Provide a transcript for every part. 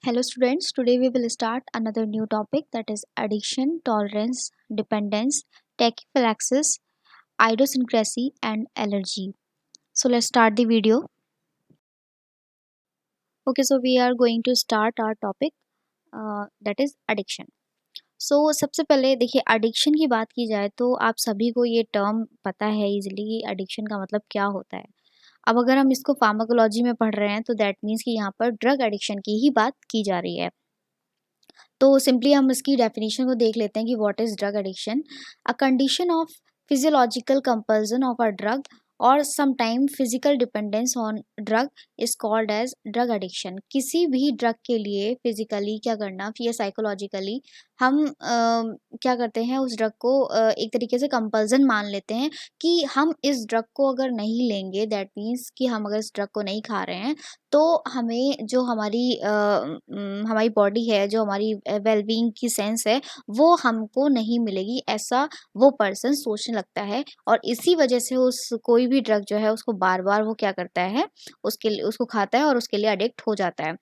Hello, students. Today we will start another new topic, that is addiction, tolerance, dependence, tachyphylaxis, idiosyncrasy, and allergy. So, let's start the video. Okay, so we are going to start our topic, that is addiction. सो सबसे पहले देखिए, addiction की बात की जाए तो आप सभी को ये टर्म पता है इजीली कि एडिक्शन का मतलब क्या होता है। अब अगर हम इसको फार्माकोलॉजी में पढ़ रहे हैं तो दैट मीन्स कि यहाँ पर ड्रग एडिक्शन की ही बात की जा रही है। तो सिंपली हम इसकी डेफिनेशन को देख लेते हैं कि what is drug addiction. A condition of physiological compulsion of a drug और sometime physical dependence on drug is called as drug addiction. किसी भी ड्रग के लिए फिजिकली क्या करना या साइकोलॉजिकली हम क्या करते हैं, उस ड्रग को एक तरीके से कंपल्सन मान लेते हैं कि हम इस ड्रग को अगर नहीं लेंगे, दैट मीन्स कि हम अगर इस ड्रग को नहीं खा रहे हैं तो हमें जो हमारी बॉडी है, जो हमारी वेलबींग की सेंस है, वो हमको नहीं मिलेगी, ऐसा वो पर्सन सोचने लगता है। और इसी वजह से उस कोई भी ड्रग जो है उसको बार बार वो क्या करता है, उसके लिए उसको खाता है और उसके लिए अडिक्ट हो जाता है।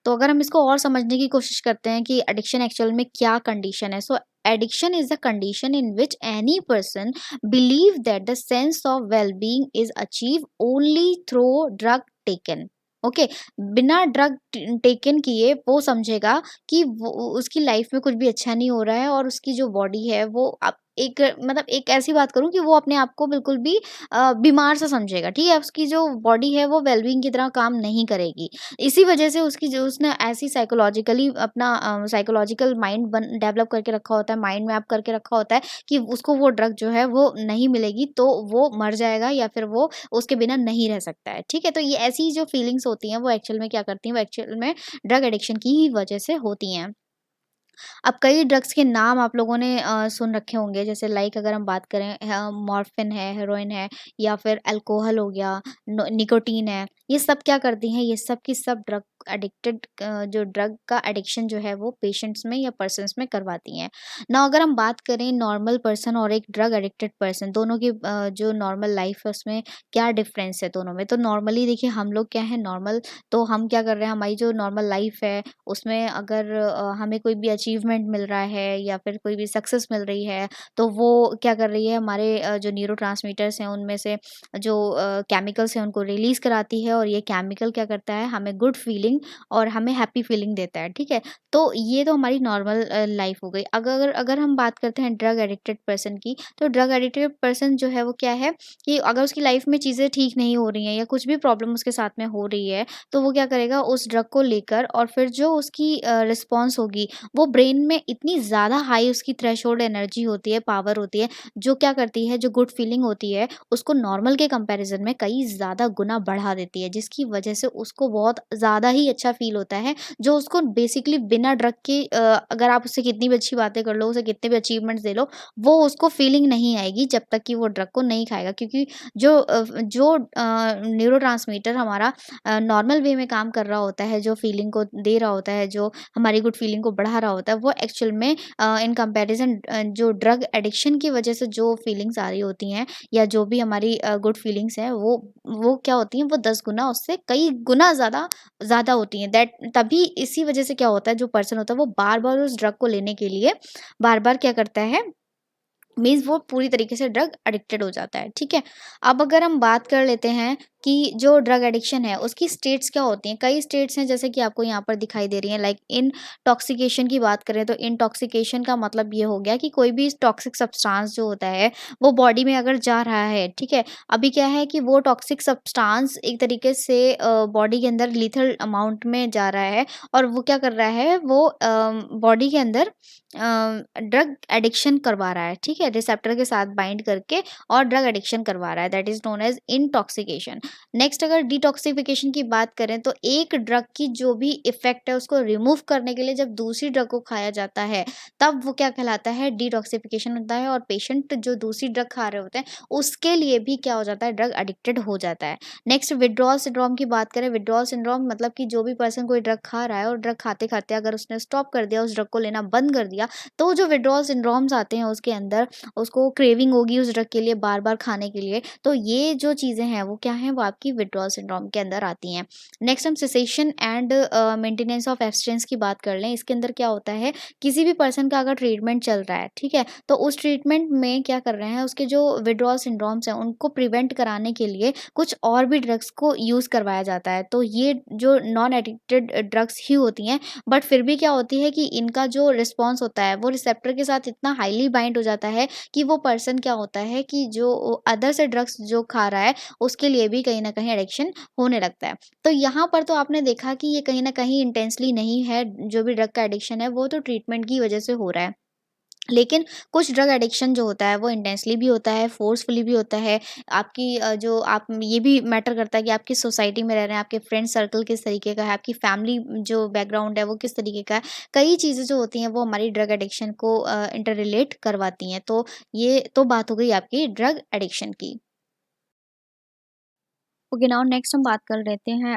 तो अगर हम इसको और समझने की कोशिश करते हैं कि एडिक्शन एक्चुअल में क्या कंडीशन है, सो addiction is the condition in which any person believe that the sense of well-being is achieved only through drug taken। Okay, बिना ड्रग टेकन किए वो समझेगा कि वो उसकी लाइफ में कुछ भी अच्छा नहीं हो रहा है और उसकी जो बॉडी है वो अब एक मतलब एक ऐसी बात करूं कि वो अपने आप को बिल्कुल भी बीमार सा समझेगा। ठीक है, उसकी जो बॉडी है वो वेलबींग की तरह काम नहीं करेगी। इसी वजह से उसकी जो उसने ऐसी साइकोलॉजिकली अपना साइकोलॉजिकल माइंड बन डेवलप करके रखा होता है, माइंड मैप करके रखा होता है कि उसको वो ड्रग जो है वो नहीं मिलेगी तो वो मर जाएगा या फिर वो उसके बिना नहीं रह सकता है। ठीक है, तो ये ऐसी जो फीलिंग्स होती हैं वो एक्चुअल में क्या करती हैं, वो एक्चुअल में ड्रग एडिक्शन की ही वजह से होती हैं। अब कई ड्रग्स के नाम आप लोगों ने सुन रखे होंगे, जैसे लाइक अगर हम बात करें मॉर्फिन है, हेरोइन है, या फिर अल्कोहल हो गया, निकोटीन है। ये सब क्या करती हैं, ये सब की सब ड्रग एडिक्टेड जो ड्रग का एडिक्शन जो है वो पेशेंट्स में या पर्सन्स में करवाती हैं ना। अगर हम बात करें नॉर्मल पर्सन और एक ड्रग एडिक्टेड पर्सन, दोनों की जो नॉर्मल लाइफ है उसमें क्या डिफरेंस है दोनों में, तो नॉर्मली देखिए हम लोग क्या है नॉर्मल, तो हम क्या कर रहे हैं, हमारी जो नॉर्मल लाइफ है उसमें अगर हमें कोई भी अचीवमेंट मिल रहा है या फिर कोई भी सक्सेस मिल रही है तो वो क्या कर रही है, हमारे जो न्यूरोट्रांसमीटर्स हैं उनमें से जो केमिकल्स हैं उनको रिलीज कराती है और ये केमिकल क्या करता है, हमें गुड फीलिंग और हमें हैप्पी फीलिंग देता है। ठीक है, तो ये तो हमारी नॉर्मल लाइफ हो गई। अगर अगर हम बात करते हैं ड्रग एडिक्टेड पर्सन की, तो ड्रग एडिक्टेड पर्सन जो है वो क्या है कि अगर उसकी लाइफ में चीज़ें ठीक नहीं हो रही हैं या कुछ भी प्रॉब्लम उसके साथ में हो रही है तो वो क्या करेगा, उस ड्रग को लेकर और फिर जो उसकी रिस्पॉन्स होगी वो ब्रेन में इतनी ज़्यादा हाई उसकी थ्रेशोल्ड एनर्जी होती है, पावर होती है, जो क्या करती है, जो गुड फीलिंग होती है उसको नॉर्मल के कंपैरिजन में कई ज़्यादा गुना बढ़ा देती है, जिसकी वजह से उसको बहुत ज़्यादा ही अच्छा फील होता है। जो उसको बेसिकली बिना ड्रग के अगर आप उससे कितनी भी अच्छी बातें कर लो, उसे कितने भी अचीवमेंट्स दे लो, वो उसको फीलिंग नहीं आएगी जब तक कि वो ड्रग को नहीं खाएगा। क्योंकि जो न्यूरोट्रांसमीटर हमारा नॉर्मल वे में काम कर रहा होता है, जो फीलिंग को दे रहा होता है, जो हमारी गुड फीलिंग को बढ़ा रहा होता है, वो एक्चुअल में इन कंपैरिजन जो ड्रग एडिक्शन की वजह से जो फीलिंग्स आ रही होती हैं या जो भी हमारी गुड फीलिंग्स हैं वो क्या होती हैं, वो 10 गुना उससे कई गुना ज़्यादा ज़्यादा होती हैं। दैट तभी इसी वजह से क्या होता है, जो पर्सन होता है वो बार-बार उस ड्रग को लेने के लिए बार-बार क्या करता है, मीन्स वो पूरी तरीके से ड्रग एडिक्टेड हो जाता है। ठीक है, अब अगर हम बात कर लेते हैं कि जो ड्रग एडिक्शन है उसकी स्टेट्स क्या होती हैं। कई स्टेट्स हैं जैसे कि आपको यहाँ पर दिखाई दे रही हैं, लाइक इनटॉक्सिकेशन की बात करें तो इनटॉक्सिकेशन का मतलब ये हो गया कि कोई भी टॉक्सिक सब्सटेंस जो होता है वो बॉडी में अगर जा रहा है। ठीक है, अभी क्या है कि वो टॉक्सिक सब्सटेंस एक तरीके से बॉडी के अंदर लीथल अमाउंट में जा रहा है और वो क्या कर रहा है, वो बॉडी के अंदर ड्रग एडिक्शन करवा रहा है। ठीक है, रिसेप्टर के साथ बाइंड करके और ड्रग एडिक्शन करवा रहा है, that is known as intoxication. Next अगर डिटॉक्सिफिकेशन की बात करें तो एक ड्रग की जो भी इफेक्ट है उसको रिमूव करने के लिए जब दूसरी ड्रग को खाया जाता है तब वो क्या कहलाता है, डिटॉक्सिफिकेशन होता है। और पेशेंट जो दूसरी ड्रग खा रहे होते हैं उसके लिए भी क्या हो जाता है, ड्रग एडिक्टेड हो जाता है। नेक्स्ट विड्रॉल सिंड्रोम की बात करें, विड्रॉल सिंड्रोम मतलब कि जो भी पर्सन कोई ड्रग खा रहा है और ड्रग खाते खाते अगर उसने स्टॉप कर दिया, उस ड्रग को लेना बंद कर दिया, तो जो विड्रॉल सिंड्रोम्स आते हैं उसके अंदर उसको क्रेविंग होगी उस ड्रग के लिए बार बार खाने के लिए। तो ये जो चीज़ें हैं वो क्या हैं, वो वो आपकी विथड्रॉल सिंड्रोम के अंदर आती हैं। नेक्स्ट हम cessation and maintenance of abstinence की बात कर लें। इसके अंदर क्या होता है, किसी भी पर्सन का अगर ट्रीटमेंट चल रहा है, ठीक है, तो उस ट्रीटमेंट में क्या कर रहे हैं, उसके जो विथड्रॉल सिंड्रोम्स हैं उनको प्रिवेंट कराने के लिए कुछ और भी ड्रग्स को यूज़ करवाया जाता है। तो ये जो नॉन एडिक्टेड ड्रग्स ही होती हैं, बट फिर भी क्या होती है कि इनका जो रिस्पॉन्स होता है वो रिसेप्टर के साथ इतना हाईली बाइंड हो जाता है कि वो पर्सन क्या होता है कि जो अदर से ड्रग्स जो खा रहा है उसके लिए भी कहीं न कहीं एडिक्शन होने लगता है। तो यहाँ पर तो आपने देखा कि ये कहीं न कहीं इंटेंशनली नहीं है, जो भी ड्रग का एडिक्शन है वो तो ट्रीटमेंट की वजह से हो रहा है। लेकिन कुछ ड्रग एडिक्शन जो होता है वो इंटेंशनली भी होता है, फ़ोर्सफुली भी होता है। आपकी जो आप ये भी मैटर करता है कि आप किस सोसाइटी में रह रहे हैं, आपके फ्रेंड सर्कल किस तरीके का है, आपकी फैमिली जो बैकग्राउंड है वो किस तरीके का है। कई चीज़ें जो होती हैं वो हमारी ड्रग एडिक्शन को इंटर रिलेट करवाती हैं। तो ये तो बात हो गई आपकी ड्रग एडिक्शन की। ओके, नाउ नेक्स्ट हम बात कर लेते हैं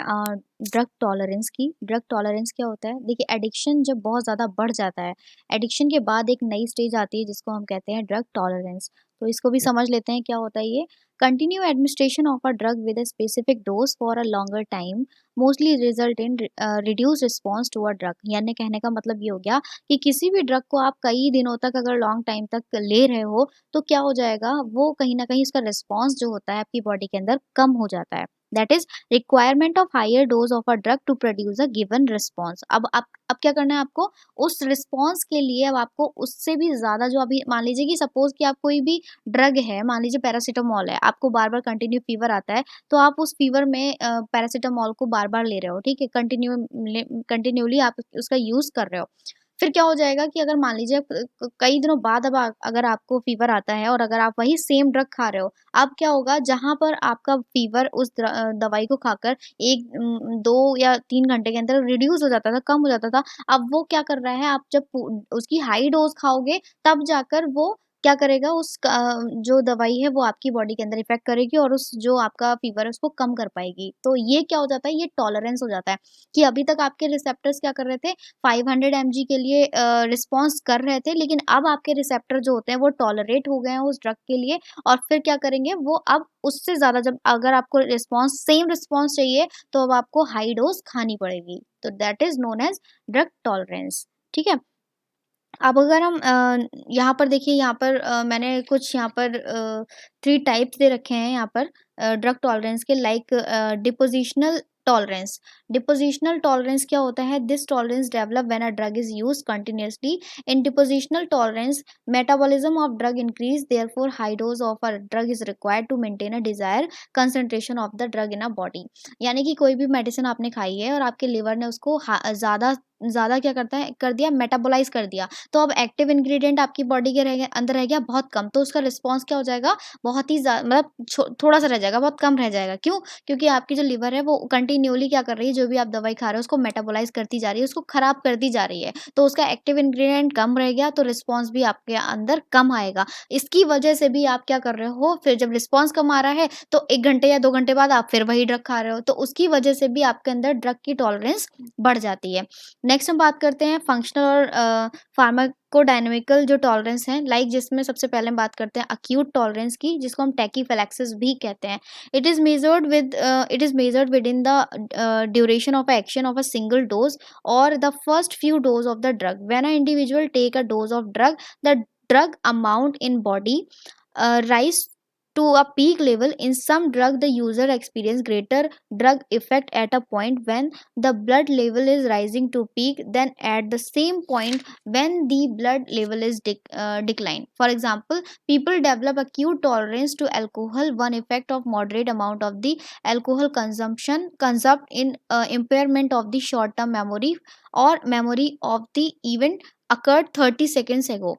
ड्रग टॉलरेंस की। ड्रग टॉलरेंस क्या होता है? देखिए, एडिक्शन जब बहुत ज़्यादा बढ़ जाता है, एडिक्शन के बाद एक नई स्टेज आती है जिसको हम कहते हैं ड्रग टॉलरेंस। तो इसको भी समझ लेते हैं क्या होता है ये। Continue administration of a drug with a specific dose for a longer time mostly result in reduce response to a drug. यानी कहने का मतलब ये हो गया कि किसी भी ड्रग को आप कई दिनों तक अगर लॉन्ग टाइम तक ले रहे हो तो क्या हो जाएगा, वो कहीं न कहीं उसका रिस्पॉन्स जो होता है आपकी बॉडी के अंदर कम हो जाता है। That is requirement of higher dose of a drug to produce a given response. अब क्या करना है आपको, उस रिस्पॉन्स के लिए अब आपको उससे भी ज़्यादा, जो अभी मान लीजिए कि सपोज़ कि आप कोई भी ड्रग है, मान लीजिए पैरासिटामॉल है, आपको बार-बार कंटिन्यू फ़ीवर आता है, तो आप उस फ़ीवर में पैरासिटामॉल को बार-बार ले रहे हो, ठीक है? कंटिन्यूअली आप उसका यूज़ कर रहे हो। फिर क्या हो जाएगा कि अगर मान लीजिए कई दिनों बाद अब अगर आपको फ़ीवर आता है और अगर आप वही सेम ड्रग खा रहे हो, अब क्या होगा, जहाँ पर आपका फ़ीवर उस दवाई को खाकर 2 या 3 घंटे के अंदर रिड्यूस हो जाता था, कम हो जाता था, अब वो क्या कर रहा है, आप जब उसकी हाई डोज़ खाओगे तब जाकर वो क्या करेगा, जो दवाई है वो आपकी बॉडी के अंदर इफ़ेक्ट करेगी और उस जो आपका फ़ीवर है उसको कम कर पाएगी। तो ये क्या हो जाता है, ये टॉलरेंस हो जाता है कि अभी तक आपके रिसेप्टर्स क्या कर रहे थे, 500 एमजी के लिए रिस्पॉन्स कर रहे थे, लेकिन अब आपके रिसेप्टर जो होते हैं वो टॉलरेट हो गए हैं उस ड्रग के लिए और फिर क्या करेंगे, वो अब उससे ज़्यादा, जब अगर आपको सेम रिस्पॉन्स चाहिए तो अब आपको हाई डोज़ खानी पड़ेगी। तो that is known as drug tolerance, ठीक है? अब अगर हम यहाँ पर देखिए, यहाँ पर मैंने कुछ यहाँ पर 3 टाइप्स दे रखे हैं यहाँ पर ड्रग टॉलरेंस के, like dispositional tolerance. Dispositional tolerance क्या होता है? This tolerance develop when a drug is used continuously. In dispositional tolerance metabolism of drug increase, therefore high dose of a drug is required to maintain a desired concentration of the drug in a body. यानी कि कोई भी medicine आपने खाई है और आपके liver ने उसको ज़्यादा ज़्यादा क्या करता है, कर दिया, मेटाबोलाइज़ कर दिया। तो अब एक्टिव इंग्रीडिएंट आपकी बॉडी के अंदर रह गया बहुत कम, तो उसका रिस्पॉन्स क्या हो जाएगा, बहुत ही मतलब थोड़ा-सा रह जाएगा, बहुत कम रह जाएगा। क्यों? क्योंकि आपकी जो लिवर है वो कंटिन्यूअली क्या कर रही है, जो भी आप दवाई खा रहे हो उसको मेटाबोलाइज़ करती जा रही है, उसको खराब करती जा रही है। तो उसका एक्टिव इंग्रीडिएंट कम रह गया, तो रिस्पॉन्स भी आपके अंदर कम आएगा। इसकी वजह से भी आप क्या कर रहे हो, फिर जब रिस्पॉन्स कम आ रहा है तो 1 घंटे या 2 घंटे बाद आप फिर वही ड्रग खा रहे हो, तो उसकी वजह से भी आपके अंदर ड्रग की टॉलरेंस बढ़ जाती है। नेक्स्ट हम बात करते हैं फंक्शनल और फार्माकोडायनामिकल जो टॉलरेंस हैं, लाइक जिसमें सबसे पहले हम बात करते हैं अक्यूट टॉलरेंस की, जिसको हम टैकीफिलैक्सिस भी कहते हैं। It is measured with in the duration of action of a single dose और the first few dose of the drug. When a individual take a dose of drug, the drug amount in body rise to a peak level. In some drug the user experience greater drug effect at a point when the blood level is rising to peak than at the same point when the blood level is decline. For example, people develop acute tolerance to alcohol. One effect of moderate amount of the alcohol consumption consumed in impairment of the short term memory or memory of the event occurred 30 seconds ago.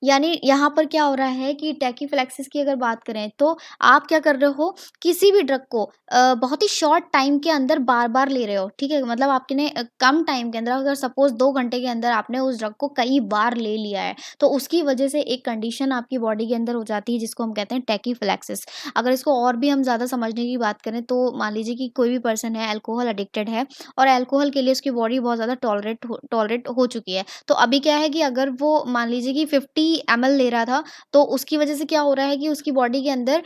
यानी यहाँ पर क्या हो रहा है कि टैकीफ्लैक्सिस की अगर बात करें तो आप क्या कर रहे हो, किसी भी ड्रग को बहुत ही शॉर्ट टाइम के अंदर बार-बार ले रहे हो, ठीक है? मतलब आपने कम टाइम के अंदर, अगर सपोज़ 2 घंटे के अंदर आपने उस ड्रग को कई बार ले लिया है, तो उसकी वजह से एक कंडीशन आपकी बॉडी के अंदर हो जाती है जिसको हम कहते हैं टैकीफ्लैक्सिस। अगर इसको और भी हम ज़्यादा समझने की बात करें तो मान लीजिए कि कोई भी पर्सन है, अल्कोहल एडिक्टेड है और अल्कोहल के लिए उसकी बॉडी बहुत ज़्यादा टॉलरेट हो चुकी है। तो अभी क्या है कि अगर वो मान लीजिए कि ml ले रहा था, तो उसकी वजह से क्या हो रहा है कि उसकी बॉडी के अंदर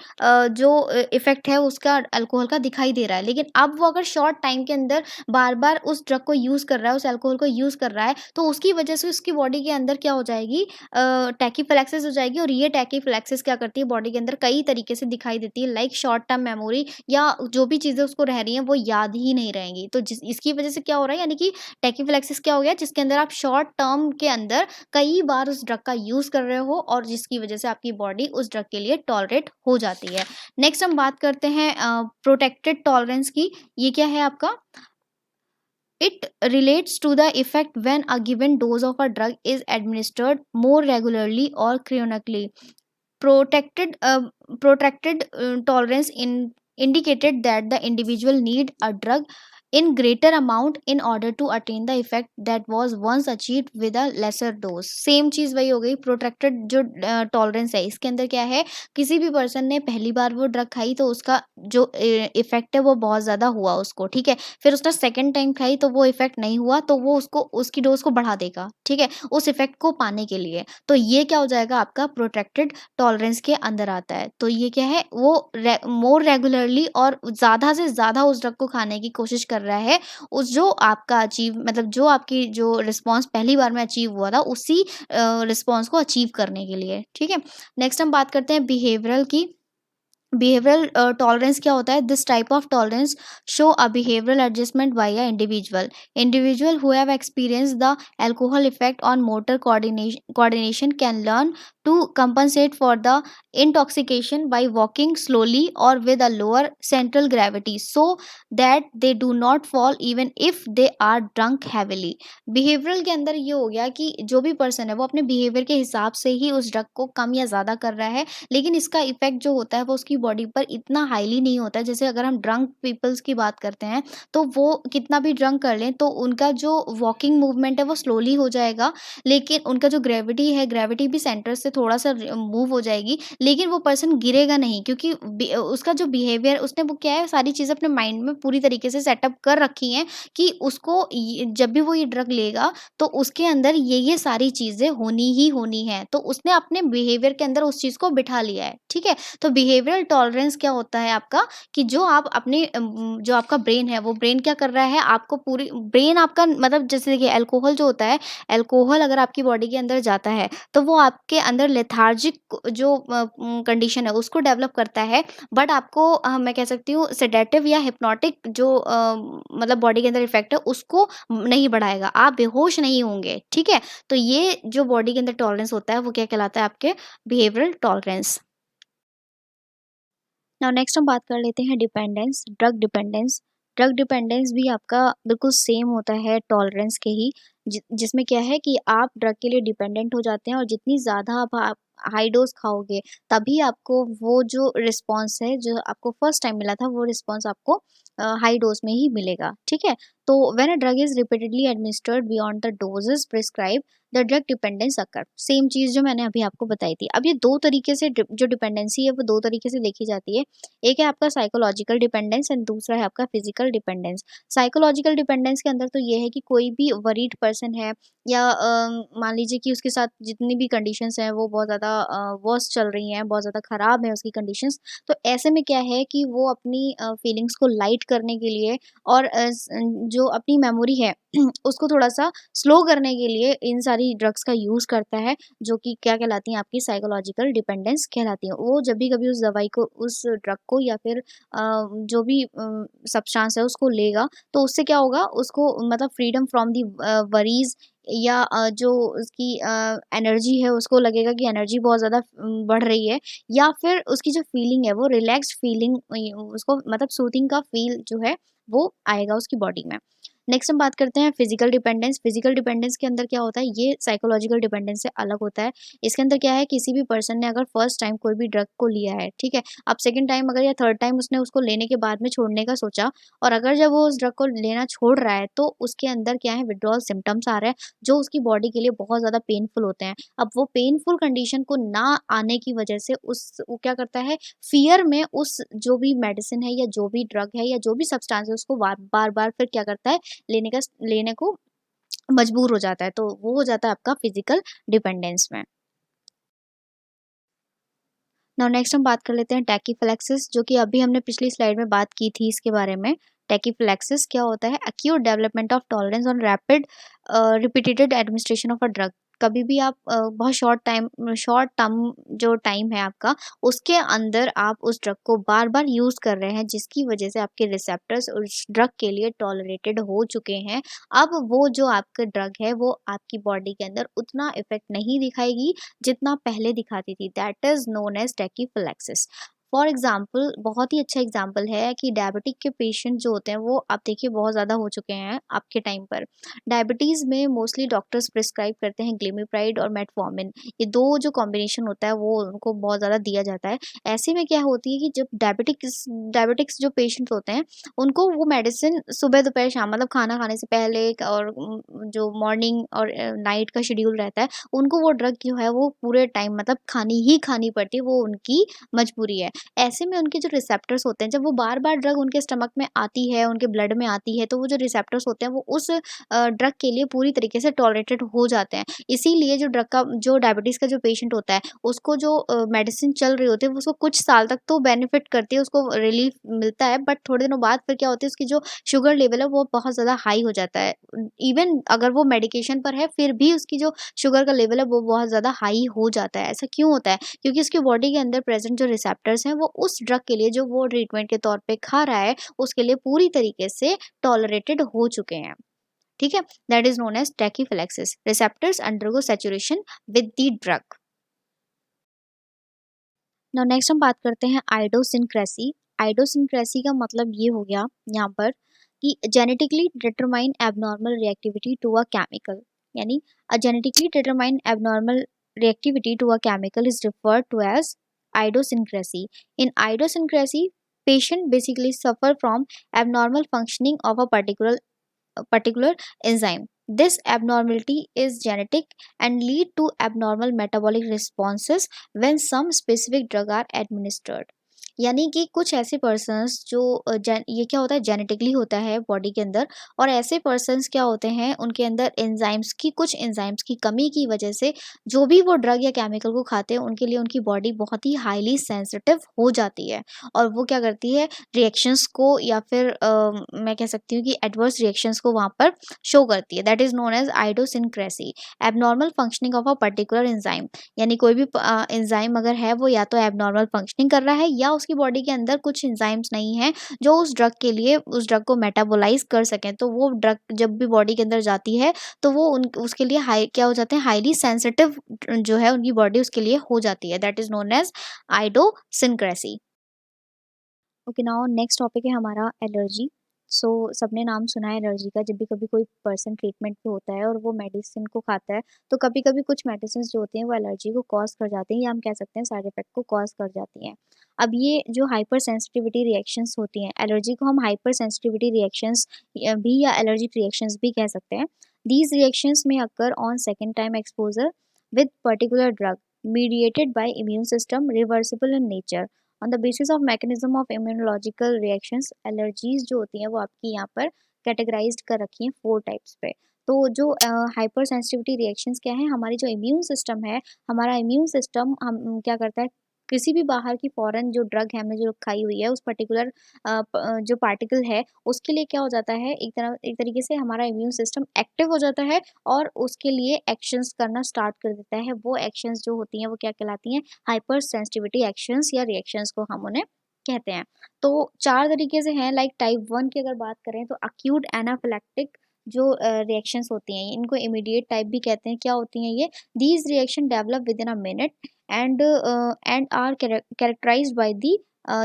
जो इफ़ेक्ट है उसका अल्कोहल का दिखाई दे रहा है। लेकिन अब वो अगर शॉर्ट टाइम के अंदर बार-बार उस ड्रग को यूज़ कर रहा है, उस अल्कोहल को यूज़ कर रहा है, तो उसकी वजह से उसकी बॉडी के अंदर क्या हो जाएगी, टैकीफिलैक्सिस हो जाएगी। और ये टैकीफिलैक्सिस क्या करती है, बॉडी के अंदर कई तरीके से दिखाई देती है, लाइक शॉर्ट टर्म मेमोरी, या जो भी चीज़ें उसको रह रही हैं वो याद ही नहीं रहेंगी। तो जिस इसकी वजह से क्या हो रहा है, यानी कि टैकीफिलैक्सिस क्या हो गया, जिसके अंदर आप शॉर्ट टर्म के अंदर कई बार उस ड्रग का यूज़ कर रहे हो, और जिसकी वजह से आपकी बॉडी उस ड्रग के लिए टॉलरेट हो जाती है। नेक्स्ट हम बात करते हैं प्रोटेक्टेड टॉलरेंस की। ये क्या है आपका? It relates to the effect when a given dose of a drug is administered more regularly or chronically. Protracted tolerance indicated that the individual need a drug in greater amount in order to attain the effect that was once achieved with a lesser dose. Same चीज़ वही हो गई। Protracted जो tolerance है, इसके अंदर क्या है, किसी भी पर्सन ने पहली बार वो ड्रग खाई तो उसका जो इफेक्ट है वो बहुत ज़्यादा हुआ उसको, ठीक है। फिर उसने सेकंड टाइम खाई तो वो इफेक्ट नहीं हुआ, तो वो उसको उसकी डोज को बढ़ा देगा, ठीक है, उस इफेक्ट को पाने के लिए। तो ये क्या हो जाएगा, आपका प्रोटेक्टेड टॉलरेंस के अंदर आता है। तो ये क्या है, वो मोर रेगुलरली और ज़्यादा से ज़्यादा उस ड्रग को खाने की कोशिश कर रहा है, उस जो आपका अचीव मतलब जो आपकी जो रिस्पॉन्स पहली बार में अचीव हुआ था उसी रिस्पॉन्स को अचीव करने के लिए, ठीक है। नेक्स्ट हम बात करते हैं बिहेवियरल की। बिहेवियरल टॉलरेंस क्या होता है? This type of tolerance show a behavioural adjustment by a individual who have experience the alcohol effect on motor coordination can learn to compensate for the intoxication by walking slowly or with a lower central gravity so that they do not fall even if they are drunk heavily. Behavioural के अंदर ये हो गया कि जो भी person है वो अपने बिहेवियर के हिसाब से ही उस ड्रग को कम या ज़्यादा कर रहा है, लेकिन इसका इफ़ेक्ट जो होता है वो उसकी बॉडी पर इतना हाईली नहीं होता है। जैसे अगर हम ड्रंक पीपल्स की बात करते हैं, तो वो कितना भी ड्रंक कर लें तो उनका जो वॉकिंग मूवमेंट है वो स्लोली हो जाएगा, लेकिन उनका जो ग्रेविटी है, ग्रेविटी भी सेंटर से थोड़ा-सा मूव हो जाएगी, लेकिन वो पर्सन गिरेगा नहीं, क्योंकि उसका जो बिहेवियर, उसने वो क्या है, सारी चीज़ें अपने माइंड में पूरी तरीके से सेटअप कर रखी हैं कि उसको जब भी वो ये ड्रग लेगा तो उसके अंदर ये सारी चीज़ें होनी ही होनी है। तो उसने अपने बिहेवियर के अंदर उस चीज़ को बिठा लिया है, ठीक है। तो बिहेवियरल टॉलरेंस क्या होता है आपका, कि जो आप अपने जो आपका ब्रेन है, वो ब्रेन क्या कर रहा है, आपको पूरी ब्रेन आपका मतलब, जैसे देखिए अल्कोहल जो होता है, अल्कोहल अगर आपकी बॉडी के अंदर जाता है तो वो आपके अंदर लेथार्जिक जो कंडीशन है उसको डेवलप करता है। बट आपको मैं कह सकती हूँ सेडेटिव या हिप्नोटिक जो मतलब बॉडी के अंदर इफेक्ट है उसको नहीं बढ़ाएगा, आप बेहोश नहीं होंगे, ठीक है। तो ये जो बॉडी के अंदर टॉलरेंस होता है वो क्या कहलाता है, आपके बिहेवियरल टॉलरेंस। नाउ नेक्स्ट हम बात कर लेते हैं dependence, drug dependence. Drug dependence भी आपका बिल्कुल सेम होता है टॉलरेंस के ही, जिसमें क्या है कि आप ड्रग के लिए डिपेंडेंट हो जाते हैं, और जितनी ज़्यादा आप हाई डोज खाओगे तभी आपको वो जो रिस्पॉन्स है, जो आपको फर्स्ट टाइम मिला था वो रिस्पॉन्स आपको हाई डोज में ही मिलेगा, ठीक है। तो when a drug is repeatedly administered beyond the doses prescribe the drug dependence occur. Same चीज़ जो मैंने अभी आपको बताई थी। अब ये दो तरीके से जो डिपेंडेंसी है वो दो तरीके से देखी जाती है। एक है आपका साइकोलॉजिकल डिपेंडेंस एंड दूसरा है आपका फिजिकल डिपेंडेंस। साइकोलॉजिकल डिपेंडेंस के अंदर तो ये है कि कोई भी वरीड पर्सन है, या मान लीजिए कि उसके साथ जितनी भी कंडीशंस हैं वो बहुत ज़्यादा वर्स्ट चल रही हैं, बहुत ज़्यादा ख़राब है उसकी कंडीशंस। तो ऐसे में क्या है कि वो अपनी फीलिंग्स को लाइट करने के लिए, और जो अपनी मेमोरी है उसको थोड़ा-सा स्लो करने के लिए इन सारी ड्रग्स का यूज़ करता है, जो कि क्या कहलाती हैं, आपकी साइकोलॉजिकल डिपेंडेंस कहलाती हैं। वो जब भी कभी उस दवाई को, उस ड्रग को, या फिर जो भी सब्सटेंस है उसको लेगा, तो उससे क्या होगा, उसको मतलब फ्रीडम फ्रॉम दी वरीज़, या जो उसकी एनर्जी है उसको लगेगा कि एनर्जी बहुत ज़्यादा बढ़ रही है, या फिर उसकी जो फीलिंग है वो रिलैक्स्ड फीलिंग, उसको मतलब सूथिंग का फील जो है वो आएगा उसकी बॉडी में। नेक्स्ट हम बात करते हैं फिजिकल डिपेंडेंस। फिजिकल डिपेंडेंस के अंदर क्या होता है, ये साइकोलॉजिकल डिपेंडेंस से अलग होता है। इसके अंदर क्या है, किसी भी पर्सन ने अगर फर्स्ट टाइम कोई भी ड्रग को लिया है, ठीक है, अब सेकंड टाइम अगर या थर्ड टाइम उसने उसको लेने के बाद में छोड़ने का सोचा, और अगर जब वो उस ड्रग को लेना छोड़ रहा है तो उसके अंदर क्या है, विड्रॉल सिम्टम्स आ रहे हैं, जो उसकी बॉडी के लिए बहुत ज़्यादा पेनफुल होते हैं। अब वो पेनफुल कंडीशन को ना आने की वजह से उस वो क्या करता है, फ़ियर में उस जो भी मेडिसिन है, या जो भी ड्रग है, या जो भी सब्सटेंस है, उसको बार-बार फिर क्या करता है, लेने को मजबूर हो जाता है। तो वो हो जाता है आपका फिज़िकल डिपेंडेंस में। नाउ नेक्स्ट हम बात कर लेते हैं टैकीफिलैक्सिस, जो कि अभी हमने पिछली स्लाइड में बात की थी इसके बारे में। टैकीफिलैक्सिस क्या होता है? Acute development of tolerance on rapid repeated administration of a drug. कभी भी आप बहुत शॉर्ट टर्म जो टाइम है आपका, उसके अंदर आप उस ड्रग को बार-बार यूज़ कर रहे हैं, जिसकी वजह से आपके रिसेप्टर्स उस ड्रग के लिए टॉलरेटेड हो चुके हैं। अब वो जो आपका ड्रग है, वो आपकी बॉडी के अंदर उतना इफ़ेक्ट नहीं दिखाएगी जितना पहले दिखाती थी। That is known as tachyphylaxis. For example, बहुत ही अच्छा एग्ज़ाम्पल है कि डायबिटिक के पेशेंट जो होते हैं, वो आप देखिए बहुत ज़्यादा हो चुके हैं आपके टाइम पर। डायबिटीज़ में मोस्टली डॉक्टर्स प्रिस्क्राइब करते हैं ग्लिमिप्राइड और मेटफॉर्मिन। ये 2 जो कॉम्बिनेशन होता है, वो उनको बहुत ज़्यादा दिया जाता है। ऐसे में क्या होती है कि जब डायबिटिक्स जो पेशेंट होते हैं, उनको वो मेडिसिन सुबह, दोपहर, शाम, मतलब खाना खाने से पहले और जो मॉर्निंग और नाइट का शेड्यूल रहता है, उनको वो ड्रग जो है वो पूरे टाइम मतलब खानी ही खानी पड़ती है, वो उनकी मजबूरी है। ऐसे में उनके जो रिसेप्टर्स होते हैं, जब वो बार-बार ड्रग उनके स्टमक में आती है, उनके ब्लड में आती है, तो वो जो रिसेप्टर्स होते हैं, वो उस ड्रग के लिए पूरी तरीके से टॉलरेटेड हो जाते हैं। इसीलिए जो डायबिटीज़ का जो पेशेंट होता है, उसको जो मेडिसिन चल रही होती है, वो उसको कुछ साल तक तो बेनिफिट करती है, उसको रिलीफ मिलता है, बट थोड़े दिनों बाद फिर क्या होता है, उसकी जो शुगर लेवल है, वो बहुत ज़्यादा हाई हो जाता है। इवन अगर वो मेडिकेशन पर है, फिर भी उसकी जो शुगर का लेवल है, वो बहुत ज़्यादा हाई हो जाता है। ऐसा क्यों होता है? क्योंकि उसकी बॉडी के अंदर प्रेज़ेंट जो रिसेप्टर्स हैं, वो उस ड्रग के लिए जो वो ट्रीटमेंट के तौर पे खा रहा है, उसके लिए पूरी तरीके से टॉलरेटेड हो चुके हैं। ठीक है? That is known as tachyphylaxis. Receptors undergo saturation with the drug. Now next हम बात करते हैं आइडोसिनक्रेसी। आइडोसिनक्रेसी का मतलब ये हो गया यहाँ पर कि genetically determine abnormal reactivity to a chemical, यानी a genetically determine abnormal reactivity to a chemical is referred to as idiosyncrasy. In idiosyncrasy, patient basically suffer from abnormal functioning of a particular enzyme. This abnormality is genetic and lead to abnormal metabolic responses when some specific drug are administered. यानी कि कुछ ऐसे persons जो ये क्या होता है, genetically होता है बॉडी के अंदर, और ऐसे पर्सन्स क्या होते हैं, उनके अंदर कुछ एंजाइम्स की कमी की वजह से जो भी वो ड्रग या केमिकल को खाते हैं, उनके लिए उनकी बॉडी बहुत ही हाईली सेंसिटिव हो जाती है, और वो क्या करती है, रिएक्शंस को या फिर मैं कह सकती हूँ कि एडवर्स रिएक्शंस को वहाँ पर शो करती है। That is known as idiosyncrasy. Abnormal functioning of a particular enzyme, यानी कोई भी एंजाइम अगर है, वो या तो एबनॉर्मल फंक्शनिंग कर रहा है, या उसकी बॉडी के अंदर कुछ एंजाइम्स नहीं हैं जो उस ड्रग को मेटाबोलाइज कर सकें। तो वो ड्रग जब भी बॉडी के अंदर जाती है, तो वो उसके लिए हाई क्या हो जाते हैं, हाईली सेंसिटिव जो है उनकी बॉडी उसके लिए हो जाती है। That is known as idiosyncrasy. Okay, now next topic है हमारा एलर्जी। सो सबने नाम सुना है एलर्जी का। जब भी कभी कोई पर्सन ट्रीटमेंट पे होता है और वो मेडिसिन को खाता है, तो कभी कभी कुछ मेडिसिन जो होती हैं वो एलर्जी को कॉज कर जाती हैं, या हम कह सकते हैं साइड इफेक्ट को कॉज कर जाती हैं। अब ये जो हाइपर सेंसिटिविटी रिएक्शंस होती हैं, एलर्जी को हम हाइपर सेंसिटिविटी रिएक्शंस भी या एलर्जिक रिएक्शंस भी कह सकते हैं। दीज रिएक्शंस में occur on second time exposure with particular drug mediated by immune system, reversible in nature. On the basis of mechanism of immunological reactions, allergies जो होती हैं वो आपकी यहाँ पर कैटेगराइज्ड कर रखी हैं 4 टाइप्स पे। तो जो हाइपर सेंसिटिविटी रिएक्शंस क्या है, हमारी जो इम्यून सिस्टम है, हमारा इम्यून सिस्टम हम क्या करता है, किसी भी बाहर की फॉरेन जो ड्रग है हमने जो खाई हुई है, उस पर्टिकुलर जो पार्टिकल है, उसके लिए क्या हो जाता है, एक तरीके से हमारा इम्यून सिस्टम एक्टिव हो जाता है और उसके लिए एक्शंस करना स्टार्ट कर देता है। वो एक्शंस जो होती हैं वो क्या कहलाती हैं, हाइपर सेंसिटिविटी एक्शंस या रिएक्शंस को हम उन्हें कहते हैं। तो 4 तरीके से हैं, लाइक टाइप 1 की अगर बात करें तो अक्यूट एनाफिलैक्टिक जो रिएक्शंस होती हैं, इनको इमीडिएट टाइप भी कहते हैं। क्या होती हैं ये? These reaction develop with in a minute and are characterized by the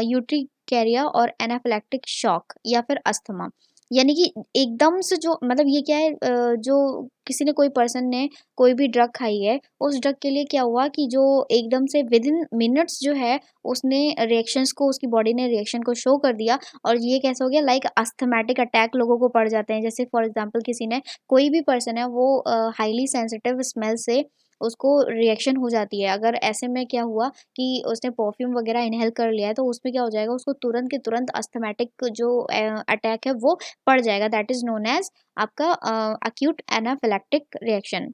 urticaria और एनाफिलैक्टिक शॉक या फिर अस्थमा। यानी कि एकदम से जो मतलब ये क्या है, जो किसी ने कोई पर्सन ने कोई भी ड्रग खाई है, उस ड्रग के लिए क्या हुआ कि जो एकदम से विदिन मिनट्स जो है, उसने रिएक्शंस को उसकी बॉडी ने रिएक्शन को शो कर दिया, और ये कैसा हो गया, लाइक अस्थमैटिक अटैक लोगों को पड़ जाते हैं। जैसे फॉर एग्जांपल किसी ने, कोई भी पर्सन है वो हाईली सेंसिटिव स्मेल से उसको रिएक्शन हो जाती है। अगर ऐसे में क्या हुआ कि उसने परफ्यूम वगैरह इनहेल कर लिया है, तो उसमें क्या हो जाएगा, उसको तुरंत के तुरंत अस्थमैटिक जो अटैक है वो पड़ जाएगा। दैट इज़ नोन एज़ आपका अक्यूट एनाफिलैक्टिक रिएक्शन।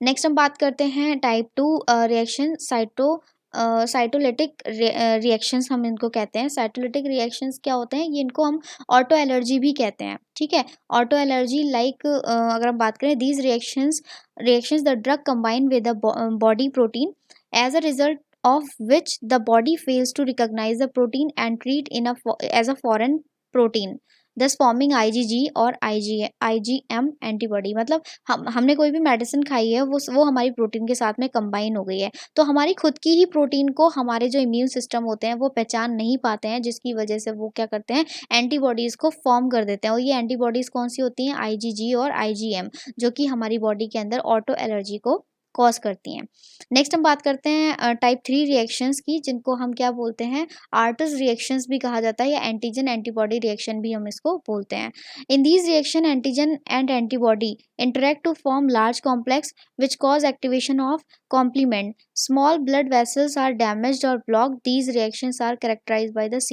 नेक्स्ट हम बात करते हैं type 2 reaction, cyto cytolytic reactions हम इनको कहते हैं। साइटोलिटिक रिएक्शंस क्या होते हैं, ये इनको हम ऑटो एलर्जी भी कहते हैं, ठीक है। ऑटो एलर्जी लाइक अगर हम बात करें, these reactions the drug combine with the body protein as a result of which the body fails to recognize the protein and treat as a foreign protein, thus forming IgG और IgM antibody. मतलब हमने कोई भी medicine खाई है, वो हमारी protein के साथ में कंबाइन हो गई है, तो हमारी खुद की ही प्रोटीन को हमारे जो इम्यून सिस्टम होते हैं वो पहचान नहीं पाते हैं, जिसकी वजह से वो क्या करते हैं, एंटीबॉडीज़ को फॉर्म कर देते हैं। और ये एंटीबॉडीज़ कौन सी होती हैं, IgG और IgM, जो कि हमारी बॉडी के अंदर ऑटो एलर्जी को कॉज करती हैं। नेक्स्ट हम बात करते हैं टाइप 3 रिएक्शंस की, जिनको हम क्या बोलते हैं, आर्टस रिएक्शंस भी कहा जाता है, या एंटीजन एंटीबॉडी रिएक्शन भी हम इसको बोलते हैं। In these reaction antigen and antibody interact to form large complex which cause activation of complement. Small blood vessels are damaged or blocked. These reactions are characterized by the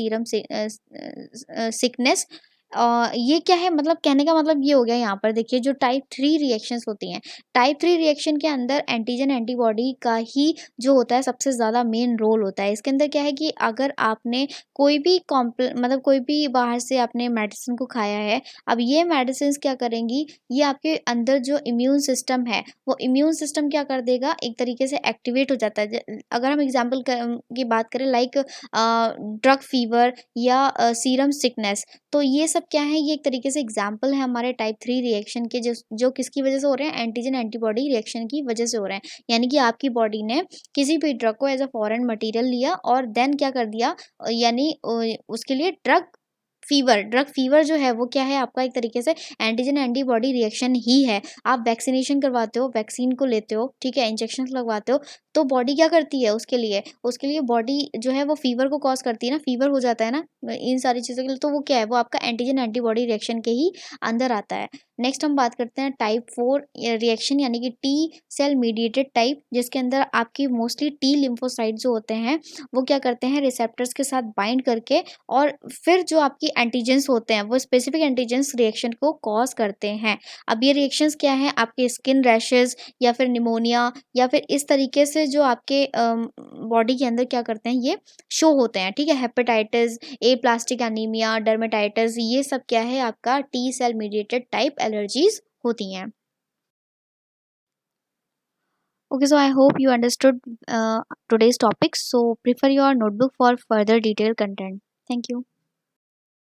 sickness. ये क्या है, मतलब कहने का मतलब ये हो गया, यहाँ पर देखिए जो टाइप 3 रिएक्शंस होती हैं, टाइप 3 रिएक्शन के अंदर एंटीजन एंटीबॉडी का ही जो होता है सबसे ज़्यादा मेन रोल होता है। इसके अंदर क्या है कि अगर आपने कोई भी मतलब कोई भी बाहर से आपने मेडिसिन को खाया है, अब ये मेडिसिन क्या करेंगी, ये आपके अंदर जो इम्यून सिस्टम है, वो इम्यून सिस्टम क्या कर देगा, एक तरीके से एक्टिवेट हो जाता है। अगर हम एग्जाम्पल की बात करें, लाइक ड्रग फीवर या सीरम सिकनेस, तो ये सब क्या है, ये एक तरीके से एग्जाम्पल है हमारे टाइप 3 रिएक्शन के, जो किसकी वजह से हो रहे हैं, एंटीजन एंटीबॉडी रिएक्शन की वजह से हो रहे हैं। यानी कि आपकी बॉडी ने किसी भी ड्रग को एज अ फॉरेन मटेरियल लिया और देन क्या कर दिया, यानी उसके लिए ड्रग फीवर जो है वो क्या है, आपका एक तरीके से एंटीजन एंटीबॉडी रिएक्शन ही है। आप वैक्सीनेशन करवाते हो, वैक्सीन को लेते हो, ठीक है, इंजेक्शन लगवाते हो, तो बॉडी क्या करती है, उसके लिए बॉडी जो है वो फीवर को कॉज करती है ना, फीवर हो जाता है ना इन सारी चीज़ों के लिए, तो वो क्या है, वो आपका एंटीजन एंटीबॉडी रिएक्शन के ही अंदर आता है। नेक्स्ट हम बात करते हैं टाइप 4 रिएक्शन, यानी कि टी सेल मीडिएटेड टाइप, जिसके अंदर आपकी मोस्टली टी लिम्फोसाइट जो होते हैं, वो क्या करते हैं, रिसेप्टर्स के साथ बाइंड करके, और फिर जो आपकी एंटीजेंस होते हैं वो स्पेसिफिक एंटीजेंस रिएक्शन को कॉज करते हैं। अब ये रिएक्शंस क्या हैं, आपके स्किन रैशेस या फिर निमोनिया या फिर इस तरीके से जो आपके बॉडी के अंदर क्या करते हैं, ये शो होते हैं, ठीक है। Hepatitis A, plastic anaemia, dermatitis, ये सब क्या है, आपका T cell mediated type allergies होती हैं। Okay, so I hope you understood today's topic. So prefer your notebook for further detailed content. Thank you.